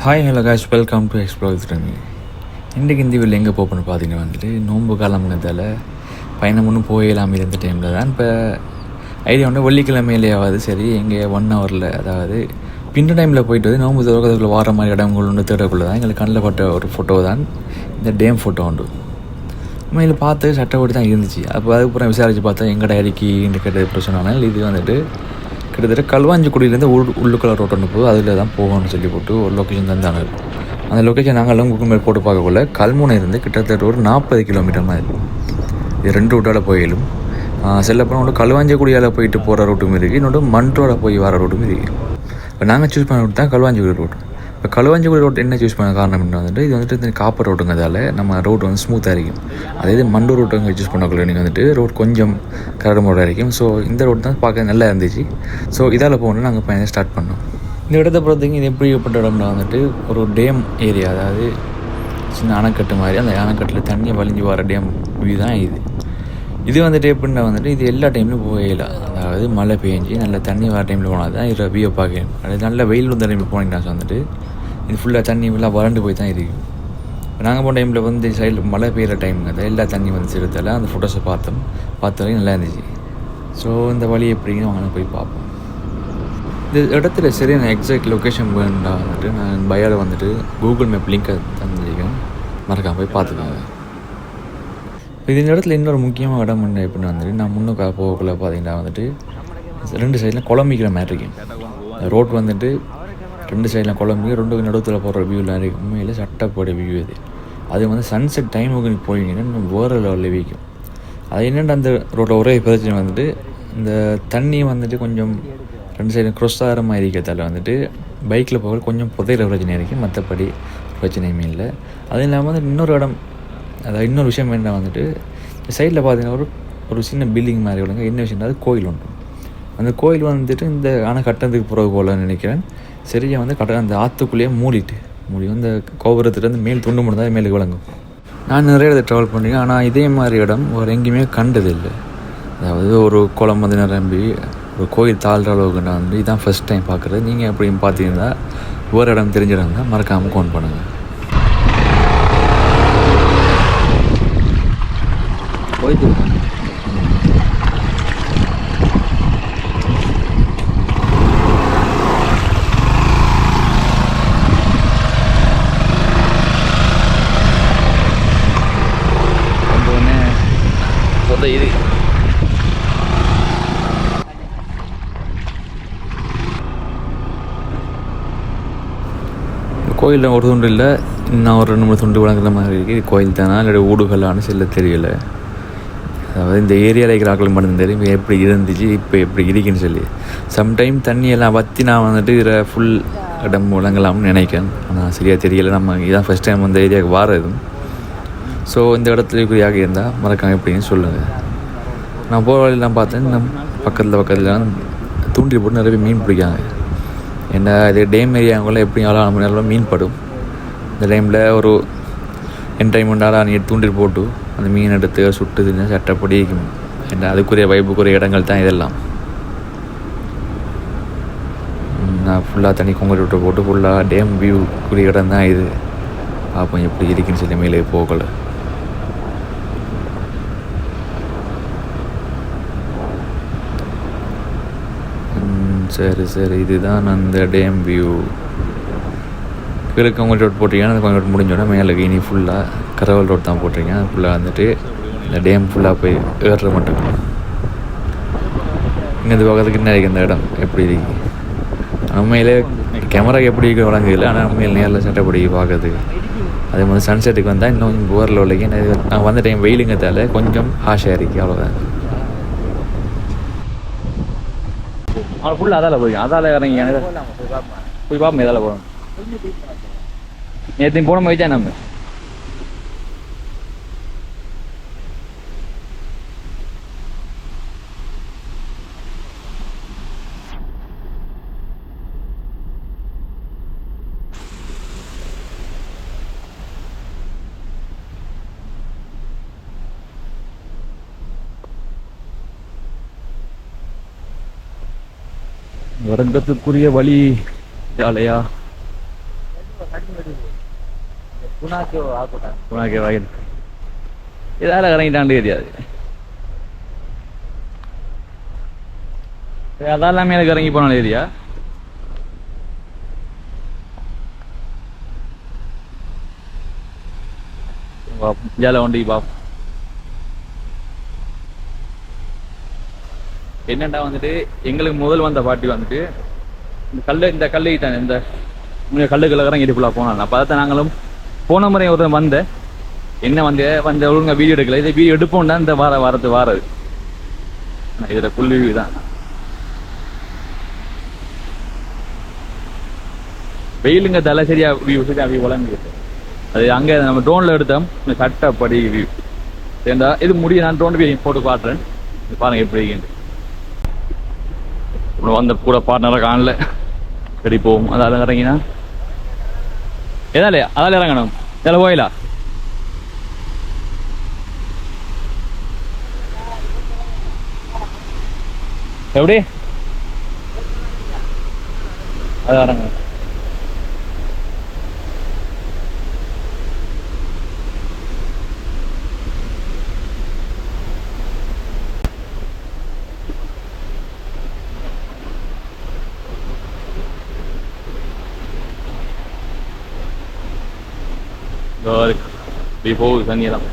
Hi hello guys, welcome to explore with Rami. இன்றைக்கு இந்த வீட்டில் எங்கே போகணும்னு பார்த்தீங்கன்னா நோன்பு காலம்ங்கிறதால பயணம் ஒன்றும் போயிடலாம் இருந்த டைமில் தான் இப்போ ஐடியா ஒன்று வெள்ளிக்கிழமையிலேயாவது சரி எங்கே 1 ஹவரில், அதாவது பின்ன டைமில் போயிட்டு நோன்பு துறக்கிறதுக்குள்ள வார மாதிரி இடங்கள் ஒன்று தேடக்குள்ள தான் எங்களுக்கு கண்ணில் பட்ட ஒரு ஃபோட்டோ தான் இந்த டேம் ஃபோட்டோ உண்டு. உண்மையில் பார்த்து சட்டப்படி தான் இருந்துச்சு. அப்போ அதுக்கப்புறம் விசாரித்து பார்த்தா எங்கடா இறக்கி இந்த கேட்டது பிரச்சனை. இது கிட்டத்தட்ட களுவாஞ்சிக்குடியிலேருந்து உள்ளுக்குள்ள ரோட் ஒன்று போகுது, அதில் தான் போகணும்னு சொல்லி போட்டு ஒரு லொக்கேஷன் தந்தாங்க. அந்த லொக்கேஷன் நாங்கள்லாம் கூகுள் மேப் போட்டு பார்க்கக்குள்ள கல்முனை இருந்து கிட்டத்தட்ட ஒரு 40 கிலோமீட்டர் மாதிரி இது 2 ரூட்டால் போயிடும். செல்லப்போனால் ஒன்று களுவாஞ்சிக்குடியால் போயிட்டு போகிற ரூட்டும் இருக்குது, இன்னொன்று மண்ரோட போய் வர ரூட்டும் இருக்குது. இப்போ நாங்கள் சூஸ் பண்ண ரூட் தான் களுவாஞ்சிக்குடி ரோட். இப்போ களுவாஞ்சிக்குடி ரோட் என்ன சூஸ் பண்ண காரணம் என்ன இது இந்த காப்பர் ரோட்டுங்கிறதால நம்ம ரோட் ஸ்மூத்தாக இருக்கும். அதே இது மண்டூர் ரோட்டுங்க சூஸ் பண்ணக்குள்ள நீங்கள் ரோட் கொஞ்சம் கரடு முறையாக இருக்கும். ஸோ இந்த ரோட் தான் பார்க்க நல்லா இருந்துச்சு. ஸோ இதால் போகணுன்னு நாங்கள் பயணம் ஸ்டார்ட் பண்ணோம். இந்த இடத்த பொறுத்தவரைக்கும் இது எப்படிப்பட்ட இடம்னா ஒரு டேம் ஏரியா, அதாவது சின்ன அணைக்கட்டு மாதிரி. அந்த அணைக்கட்டில் தண்ணியை வலிஞ்சு வர டேம் வியூ தான் இது எப்படின்னா இது எல்லா டைம்லையும் போகல. அதாவது மழை பெஞ்சு நல்ல தண்ணி வர டைமில் போனால் தான் இதில் வியூ பார்க்கணும். அது நல்ல வெயில் வந்த டைமில் போனீங்கன்னா இது ஃபுல்லாக தண்ணி ஃபுல்லாக வறண்டு போய் தான் இருக்குது. நாங்கள் போன டைமில் சைடில் மழை பெய்கிற டைமுங்க எல்லா தண்ணி எடுத்தால அந்த ஃபோட்டோஸை பார்த்த வரைக்கும் நல்லா இருந்துச்சு. ஸோ இந்த வழி எப்படின்னு வாங்க போய் பார்ப்போம். இந்த இடத்துல சரியான எக்ஸாக்ட் லொக்கேஷன் வேண்டா நான் பயோவில் கூகுள் மேப் லிங்க்கை தந்துருக்கேன், மறக்காம போய் பார்த்துக்கோங்க. இந்த இடத்துல இன்னொரு முக்கியமான இடம் என்ன எப்படின்னா நான் முன்னுக்கு போகக்குள்ள பார்த்தீங்கன்னா 2 சைடில் குழம்பிக்கிற மாதிரி இருக்கும். ரோட் 2 சைடில் குழம்பு 2 நடுத்தில் போடுற வியூவில் இருக்குது. உண்மையில் சட்டப்போட வியூ அது சன்செட் டைமுக்கு போயிங்கன்னா வேறு லெவலில் வீக்கும். அது என்னென்ன அந்த ரோட்டை ஒரே பிரச்சனை இந்த தண்ணி கொஞ்சம் 2 சைடும் க்ராஸ் ஆகிற மாதிரி இருக்கிறதால பைக்கில் போக கொஞ்சம் புதையிற பிரச்சனை இருக்குது, மற்றபடி பிரச்சனையுமே இல்லை. அது இல்லாமல் இன்னொரு இடம், அதாவது இன்னொரு விஷயம் என்ன சைடில் பார்த்தீங்கன்னா ஒரு சின்ன பில்டிங் மாதிரி விடுங்க. என்ன விஷயம்னா அது கோயில் உண்டு. அந்த கோயில் இந்த கட்டத்துக்கு போகிறது போல நினைக்கிறேன். சரியாக அந்த ஆற்றுக்குள்ளேயே மூடி அந்த கோபுரத்துலேருந்து மேல் துண்டு மட்டும் தான் மேலுக்கு விளங்கும். நான் நிறைய இடத்துல ட்ராவல் பண்ணியிருக்கேன், ஆனால் இதே மாதிரி இடம் ஒரு எங்கேயுமே கண்டதில்லை. அதாவது ஒரு குளம் நிரம்பி ஒரு கோயில் தாழ்ற அளவுக்கு நான் இதுதான் ஃபஸ்ட் டைம் பார்க்குறது. நீங்கள் எப்படியும் பார்த்தீங்கன்னா வேறு இடம் தெரிஞ்சிடாங்க, மறக்காமல் ஃபோன் பண்ணுங்கள். போயிட்டு இது கோயிலில் ஒரு துண்டு இல்லை, இன்னும் ஒரு 2 3 துண்டு வழங்குற மாதிரி இருக்குது. கோயில் தானா இல்லை ஊடுகளான்னு சொல்ல தெரியல. அதாவது இந்த ஏரியாவில் இருக்கிற ஆக்களுக்கு மட்டும் தெரியும் எப்படி இருந்துச்சு இப்போ எப்படி இருக்குன்னு சொல்லி. சம்டைம் தண்ணியெல்லாம் வற்றி நான் இதில் ஃபுல் இடம் வழங்கலாம்னு நினைக்கிறேன், ஆனால் சரியாக தெரியலை. நம்ம இதான் ஃபஸ்ட் டைம் இந்த ஏரியாவுக்கு வாரதும். ஸோ இந்த இடத்துல குறியாக இருந்தால் மறக்காம எப்படின்னு சொல்லுங்கள். நான் போகிற வழியெல்லாம் பார்த்தேன், நம்ம பக்கத்தில் தூண்டில் போட்டு நிறைய மீன் பிடிக்காங்க. ஏன்னா இது டேம் ஏரியாவுக்குள்ள எப்படி 4 மணி நேரம் மீன் படும். இந்த டைமில் ஒரு என்டர்டைன்மெண்ட்டாக நீ தூண்டில் போட்டு அந்த மீன் எடுத்து சுட்டு தின்னு சட்டப்படி இருக்கும். ஏன்னா அதுக்குரிய வைப்புக்குரிய இடங்கள் தான் இதெல்லாம். நான் ஃபுல்லாக தண்ணி கொங்கல் விட்டு போட்டு ஃபுல்லாக டேம் வியூக்குரிய இடம் தான் இது. பார்ப்போம் எப்படி இருக்குன்னு சொல்லி மேலே போகலை. சரி இதுதான் அந்த டேம் வியூ. கீழே கொங்கல் ரோட் போட்டிங்கன்னா அந்த கொங்கல் ரோட் முடிஞ்சோடனே மேலே இனி ஃபுல்லாக கரவல் ரோட் தான் போட்டிருக்கேன். அது ஃபுல்லாக இந்த டேம் ஃபுல்லாக போய் ஏறுற மட்டும். இங்கே இந்த பக்கத்துக்கு என்ன இருக்குது இந்த இடம் எப்படி இருக்கு. உண்மையிலே கேமரா எப்படி இருக்கு வழங்குதில்லை, ஆனால் உண்மையில் நேரில் சட்டப்படி பார்க்கறதுக்கு. அதே மாதிரி சன்செட்டுக்கு வந்தால் இன்னும் போரில் உள்ளக்கு நான் வந்த டைம் வெயிலுங்கிறதால கொஞ்சம் ஹாஷாக இருக்குது, அவ்வளோதான். அவன் ஃபுல்லாக அதால் போய் இறங்கி போய் பார்ப்போம் எதால் போகணும். நேற்று போன மாதிரி தான் நம்ம வரங்கத்துக்குரிய வழி ஜாலையா குணாக்கே வயல் இதால் இறங்கிட்டாண்டு தெரியாது. அதெல்லாம் மேலே இறங்கி போனாலும் ஏரியா ஜால வண்டி பாப் என்னண்டா வந்துட்டு எங்களுக்கு முதல் வந்த பாட்டி வந்துட்டு இந்த கல்லை தானே இந்த கல்லுக்குள்ள இறங்கிட்டு ஃபுல்லாக போனாங்க. அப்போ அதை நாங்களும் போன முறை ஒரு வந்தேன் என்ன வந்த ஒழுங்கா வீடியோ எடுக்கல. இதை வீடியோ எடுப்போம்னா இந்த வாரது இதுல புள்ளி தான் வெயிலுங்க தலை சரியா வியூ வளர்ந்துருக்கு. அது அங்கே நம்ம ட்ரோன்ல எடுத்தோம் சட்டப்படி வியூ ஏண்டா இது முடியும். நான் ட்ரோன் போட்டு காட்டுறேன் பாருங்க எப்படி வந்த கூட பார்ட்னராக காணல சரி போவோம். அதால இறங்கினா எதாலையா அதால இறங்கணும் இதில் போயிலா எப்படி அதான் இறங்கணும். போகுது தண்ணியெல்லாம்.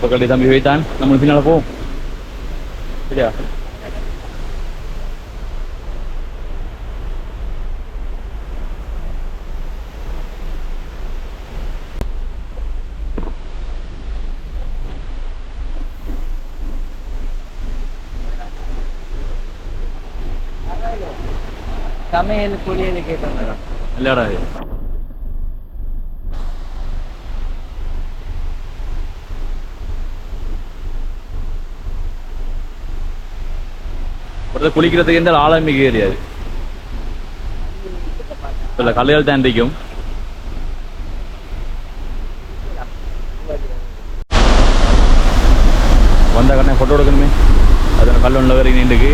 பக்கத்துல தம்பி வைத்தான் நம்ம பின்னால போவோம் சரியா. சமையல் பொரியல் கேட்டாங்க இல்லடா குளிக்கிறதுக்கு எந்த ஆழமிக ஏரியாது சில கல்லுகள் தாண்டிக்கும். வந்த கடனே ஃபோட்டோ எடுக்கணுமே அது கல் ஒன்றில் வரைக்கும் நீண்டுக்கு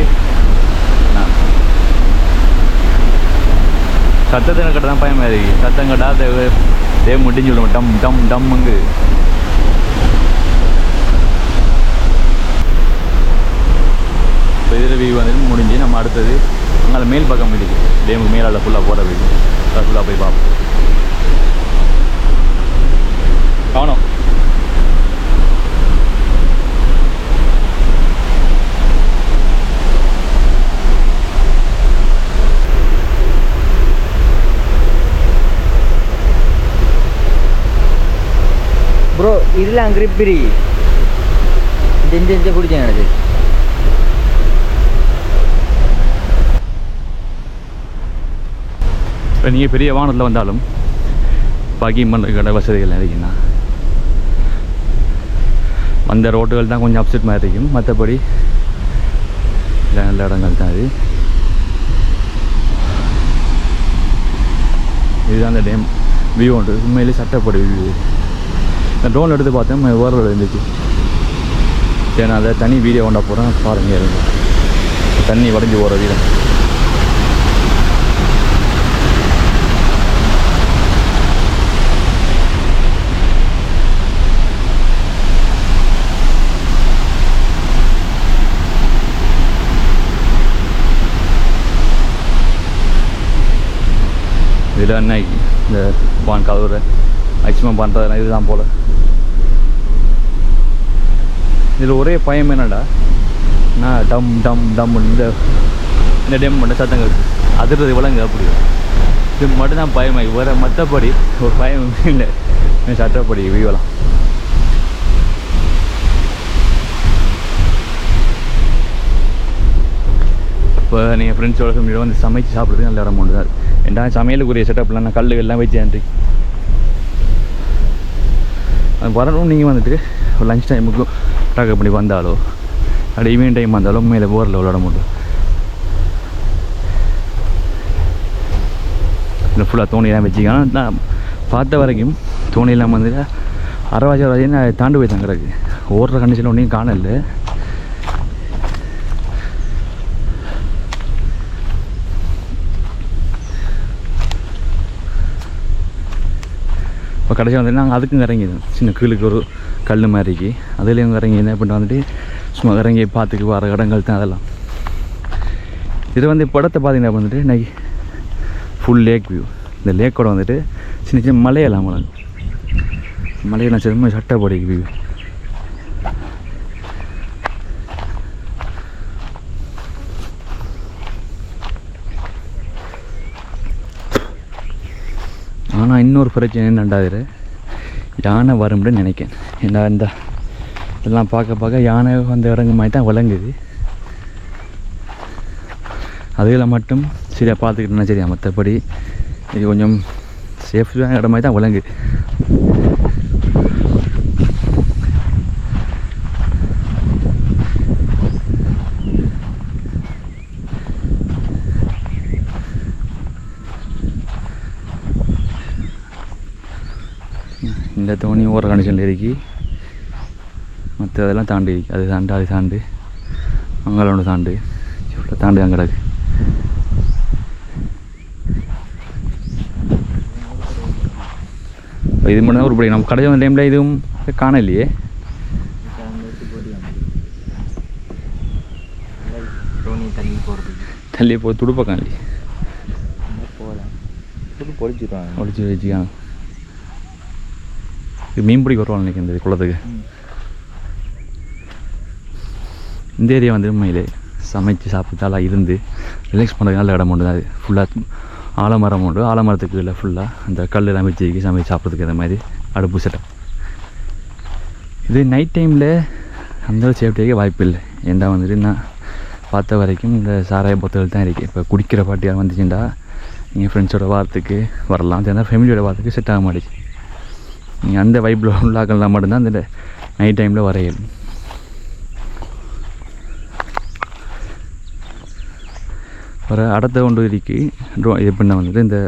சத்தத்தை கட்ட தான் பயமா இருக்கு. சத்தம் கட்டா தே முடிஞ்சு விடுவோம் டம் டம் டம்முங்கு. இப்போ இதில் வியூ வந்து முடிஞ்சு நம்ம அடுத்தது அங்கே மேல் பக்கம் இருக்கு டேமுக்கு மேலால் ஃபுல்லாக போகிற வீடு அதை ஃபுல்லாக போய் பார்ப்போம். காணும் ப்ரோ இதெல்லாம் கிரிப் இருக்கு இந்த பிடிச்சேன் எனக்கு. இப்போ நீங்கள் பெரிய வாகனத்தில் வந்தாலும் பார்க்கிங் பண்ணுற வசதிகள் இருக்குன்னா அந்த ரோட்டுகள் தான் கொஞ்சம் அப்செட் மாதிரி இருக்கும். மற்றபடி நல்ல இடங்கள் தான் இது. இதுதான் அந்த டேம் வியூ ஒன்று உண்மையிலே சட்டப்படி வியூ. நான் ட்ரோன் எடுத்து பார்த்தேன் வேறு இருந்துச்சு. சரி நான் அதை தனி வீடியோ கொண்டா போகிறேன் பாருங்க இருக்கு தண்ணி வடைஞ்சி போகிற வீடு. இதில் என்ன இந்த பான் கதவுரை மேக்ஸிமம் பண்ணுறதுனா இதுதான் போல். இதில் ஒரே பயம் என்னடா நான் டம் டம் டம் இந்த டேம் மட்டும் சத்தங்க அதிர்றது விலங்கு அப்படி இது மட்டும்தான் பயமாகி வேறு மற்றபடி ஒரு பயம் இல்லை. சட்டப்படி வியூவலாம் இப்போ நீங்கள் ஃப்ரெண்ட்ஸோட ஃபேமிலியோட வந்து சமைச்சு சாப்பிட்றதுக்கு நல்ல இடம் ஒன்று தான். ஏன்னா சமையலுக்குரிய செட்டப்லாம் நான் கல்லுகள்லாம் வச்சு ஏன்ட்டு அது வரணும். நீங்கள் வந்துட்டு ஒரு லஞ்ச் டைமுக்கு டாக்கப் பண்ணி வந்தாலோ அப்படி ஈவினிங் டைம் வந்தாலும் மேலே போரில் விளாட முடியும். இல்லை ஃபுல்லாக தோணி தான் வச்சுக்கலாம். நான் பார்த்த வரைக்கும் தோணியெல்லாம் வந்துட்டு அரவாஜி வரையும் தாண்டி போய் தான் கிடக்கு. ஓடுற கண்டிஷனில் ஒன்றையும் காணல. இப்போ கடைசியாக வந்துட்டு நாங்கள் அதுக்கும் இறங்கிடுவோம். சின்ன கீழுக்கு ஒரு கல் மாதிரிக்கு அதுலேயும் இறங்கி என்ன பண்ணிட்டு வந்துட்டு சும்மா இறங்கி பார்த்துக்கு வர இடங்கள் தான் அதெல்லாம். இது வந்து படத்தை பார்த்தீங்கன்னா வந்துட்டு இன்றைக்கி ஃபுல் லேக் வியூ. இந்த லேக்கோட வந்துட்டு சின்ன சின்ன மலையெல்லாம் மலையெல்லாம் சின்ன சட்டப்படி வியூ. ஆனால் இன்னொரு பிரச்சனை என்னண்டாது, யானை வரும்னு நினைக்கிறேன். ஏன்னா இந்த இதெல்லாம் பார்க்க யானை வந்து இறங்கு மாதிரி தான் விளங்குது. அதில் மட்டும் சரியாக பார்த்துக்கிட்டேன்னா சரியா, மற்றபடி இது கொஞ்சம் சேஃப்டான இடம் மாதிரி தான் விளங்குது. இந்த தோணி ஓர கண்டிஷனில் இருக்கி, மற்ற அதெல்லாம் தாண்டி இருக்கு. அது தாண்டு மங்களோட தாண்டு அங்கே கிடக்கு. இது மட்டும் தான் உருப்படி. நம்ம கடை வந்த டைமில் இதுவும் காணலையே. தள்ளி போய் துடுப்பக்கம் இல்லையே, ஒழிச்சு வச்சுக்காங்க. இது மீன் பிடிக்க வருவாங்க நினைக்கிறேன் இந்த குளத்துக்கு. இந்த ஏரியா வந்து உண்மையிலே சமைச்சு சாப்பிட்டாலாம் இருந்து ரிலாக்ஸ் பண்ணுறதுக்கு நல்ல இடம் உண்டு. அது ஃபுல்லாக ஆலமரம் உண்டு. ஆலமரத்துக்கு இல்லை ஃபுல்லாக அந்த கல்லெல்லாம் வச்சு சமைச்சு சாப்பிட்றதுக்கு அந்த மாதிரி அடுப்பு செட்டப். இது நைட் டைமில் அந்த சேஃப்டியாக வாய்ப்பு இல்லை. ஏன்டா வந்துட்டு நான் பார்த்த வரைக்கும் இந்த சாராய பொத்தல் தான் இருக்குது. இப்போ குடிக்கிற பாட்டியாக வந்துச்சுண்டா நீங்கள் ஃப்ரெண்ட்ஸோட வாரத்துக்கு வரலாம், தெரிந்தால் ஃபேமிலியோட வாரத்துக்கு செட் ஆக மாட்டேச்சு. நீங்கள் அந்த வைப்பில் உள்ளாக்கள்லாம் மட்டும்தான் அந்த நைட் டைமில் வரையல். வர அடுத்த கொண்டு இருக்கு எப்படின்னா வந்துட்டு இந்த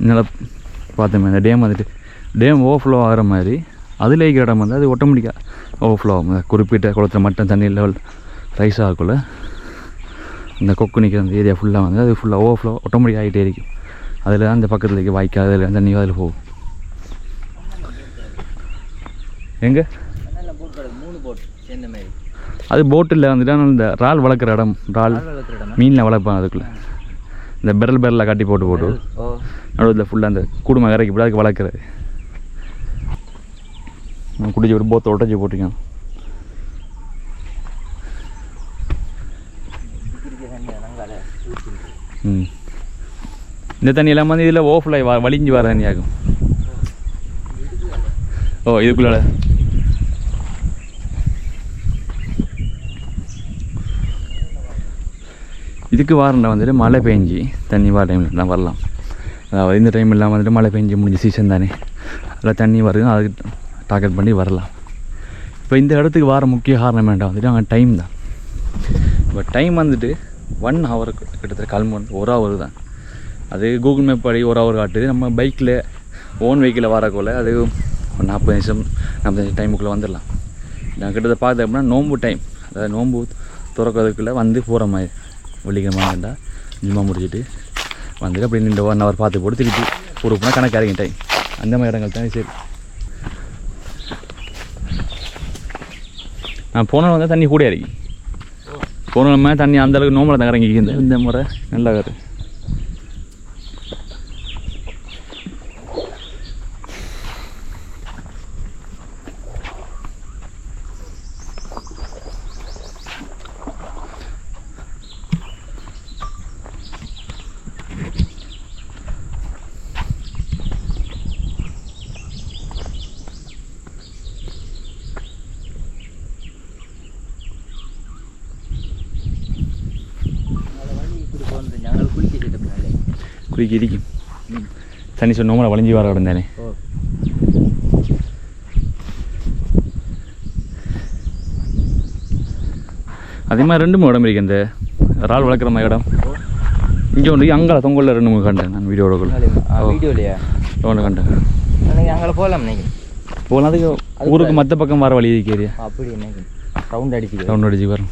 நில பார்த்தோமே இந்த டேம் வந்துட்டு டேம் ஓவர்ஃப்ளோ ஆகிற மாதிரி அதில் இருக்கிற இடம் வந்து அது ஆட்டோமேட்டிக்காக ஓவர்ஃப்ளோ ஆகும். குறிப்பிட்ட குளத்தில் மட்டும் தண்ணி லெவல் ரைஸ் ஆகக்குள்ள இந்த கொக்கு நிற்கிற அந்த ஏரியா ஃபுல்லாக வந்து அது ஃபுல்லாக ஓவர்ஃப்ளோ ஆட்டோமேட்டிக் ஆகிட்டே இருக்கும். அதில் தான் அந்த பக்கத்தில் இருக்க வாய்க்கால் அதில் தண்ணி அதில் போகும். எங்கே அது போட்டில் வந்துட்டு இந்த இறால் வளர்க்குற இடம், இறால் மீனில் வளர்ப்பாங்க. அதுக்குள்ளே இந்த பெரல் கட்டி போட்டு நடுவில் ஃபுல்லாக அந்த குடும்பம் இறக்கி போட்டு அதுக்கு வளர்க்குறது. குடிச்சு ஒரு போத்தை உடச்சி போட்டிருக்கான். இந்த தண்ணி எல்லாம் வந்து இதில் ஓஃப்ளை வலிஞ்சு வர தண்ணி ஆகும். இதுக்குள்ள இதுக்கு வாரண்டா வந்துட்டு மழை பெஞ்சி தண்ணி வர டைமில் தான் வரலாம். அதாவது இந்த டைம் எல்லாம் வந்துட்டு மழை பெஞ்சி முடிஞ்ச சீசன் தானே, அதில் தண்ணி வருது, அதுக்கு டார்கெட் பண்ணி வரலாம். இப்போ இந்த இடத்துக்கு வர முக்கிய காரணம் வேண்டாம் வந்துட்டு அங்கே டைம் தான். இப்போ டைம் வந்துட்டு 1 hour கிட்டத்தட்ட கிளம்பு 1 hour தான். அது கூகுள் மேப் படி 1 hour காட்டுது. நம்ம பைக்கில் ஓன் வெஹிக்கிளில் வரக்குள்ள அது ஒரு 40 நிமிஷம் 45 டைமுக்குள்ளே வந்துடலாம். நான் கிட்டத்தட்ட பார்த்தேன் அப்படின்னா நோம்பு டைம், அதாவது நோம்பு திறக்கிறதுக்குள்ளே வந்து போகிற மாதிரி வெள்ளிக்கிழமை இருந்தால் ஜிம்மா முடிச்சுட்டு வந்துட்டு அப்படி இந்த 1 hour பார்த்து போட்டு திருப்பி பொறுப்புனா கணக்கு இறங்கி டைம். அந்த மாதிரி இடங்கள் தான் சரி. நான் போன வந்து தண்ணி கூட இறங்கி போன மாதிரி தண்ணி அந்தளவுக்கு நோம்பலை தான் இறங்கி இந்த முறை நல்லா வருது. குளிக்க இருக்கும் தண்ணி சொன்னோம்னா வளைஞ்சி வர இடம் தானே. அதே மாதிரி 2 இடம் இருக்குது. இந்த இறால் வளர்க்குற மாதிரி இடம் இங்கே ஒன்று அங்கே தொங்கலில் 2 கண்டேன் நான் வீடியோக்குள்ள வீடியோலையா ஒன்று கண்டேன் அன்னைக்கு அங்கே போகலாம் நினைக்கிறேன் போகலாம் அதுக்கு ஊருக்கு மற்ற பக்கம் வர வழி இருக்கு ஏரியா அப்படி நினைக்கிறேன் ரவுண்ட் அடிச்சு வரும்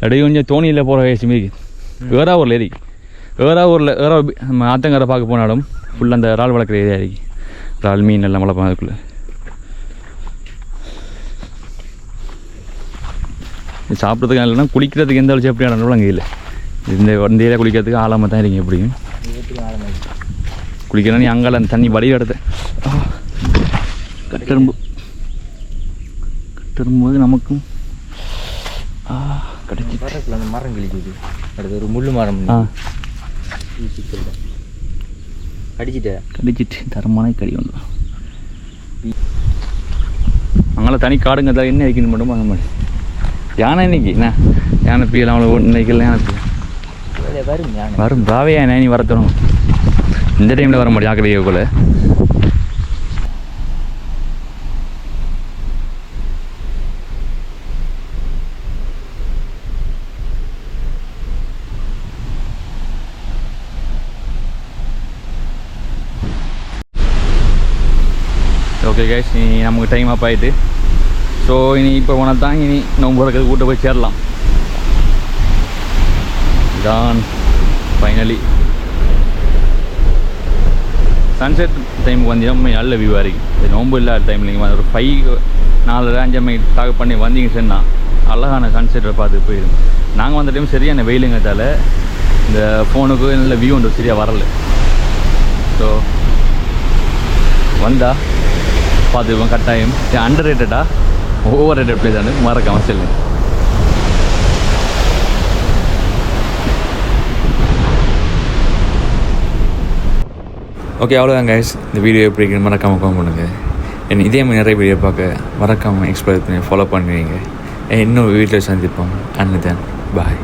அப்படியே கொஞ்சம் தோணியில் போகிற வயசு மாரி ஏறாவூரில் ஏறி ஏறாவூரில் நம்ம ஆத்தங்கரை பார்க்க போனாலும் ஃபுல்லாக அந்த இறால் வளர்க்குற ஏரியா இருக்கு இறால் மீன் எல்லாம் வளர்ப்போம் அதுக்குள்ளே சாப்பிட்றதுக்கு இல்லைன்னா குளிக்கிறதுக்கு எந்த வச்சு எப்படி ஆனாலும் அங்கே இல்லை இந்த ஏரியா குளிக்கிறதுக்கு ஆழமாக தான் இருக்கீங்க எப்படியும் குளிக்கிறா நீ அங்கே அந்த தண்ணி வடி எடுத்து கட்டரும்போது நமக்கும் கிடைச்சி அந்த மரம் கிழிக்குது அடுத்து ஒரு முள்ளு மரம் கடிச்சிட்டு தரமான கடி வந்துடும் அங்கே தனி காடுங்க தான் என்ன வைக்கணும் மட்டும் வாங்க மாட்டேன் யானை இன்னைக்கு என்ன யானை பீயல் அவளை இன்னைக்கு இல்லை யானை பீயல் வரும் ராவே யானை நீ வரத்தணும் இந்த டைமில் வர முடியும் ஆக்கடைக்குள்ள ஓகே கைஸ் இனி நமக்கு டைம் அப் ஆகிட்டு ஸோ இனி இப்போ போனால் தான் இனி நோம்பு இருக்கிறது கூட்ட போய் சேரலாம் இதான் ஃபைனலி சன்செட் டைமுக்கு வந்தீங்கன்னா நல்ல வியூவாக இருக்குது இது நோம்பு இல்லாத டைமில் நீங்கள் ஒரு 5 4 5 டாக் பண்ணி வந்தீங்க சொன்னால் அழகான சன்செட்டை பார்த்து போயிடும் நாங்கள் வந்த டைம் சரியான வெயிலுங்கிறதால இந்த ஃபோனுக்கு நல்ல வியூ ஒன்று சரியாக வரலை ஸோ வந்தா பார்த்துக்குவோம் கட்டாயம் அண்டர் ரேட்டடா ஓவர் ரேட்டட் பிளேஸ் ஆனது மறக்காமல் செல்லுங்க ஓகே அவ்வளோதான் கைஸ் இந்த வீடியோ எப்படி இருக்குன்னு மறக்காமல் கமெண்ட் பண்ணுங்கள் இதே மாதிரி நிறைய வீடியோ பார்க்க மறக்காமல் எக்ஸ்ப்ளோர் பண்ணி ஃபாலோ பண்ணுவீங்க இன்னும் வீட்டில் சந்திப்போம் அண்ட் தென் பாய்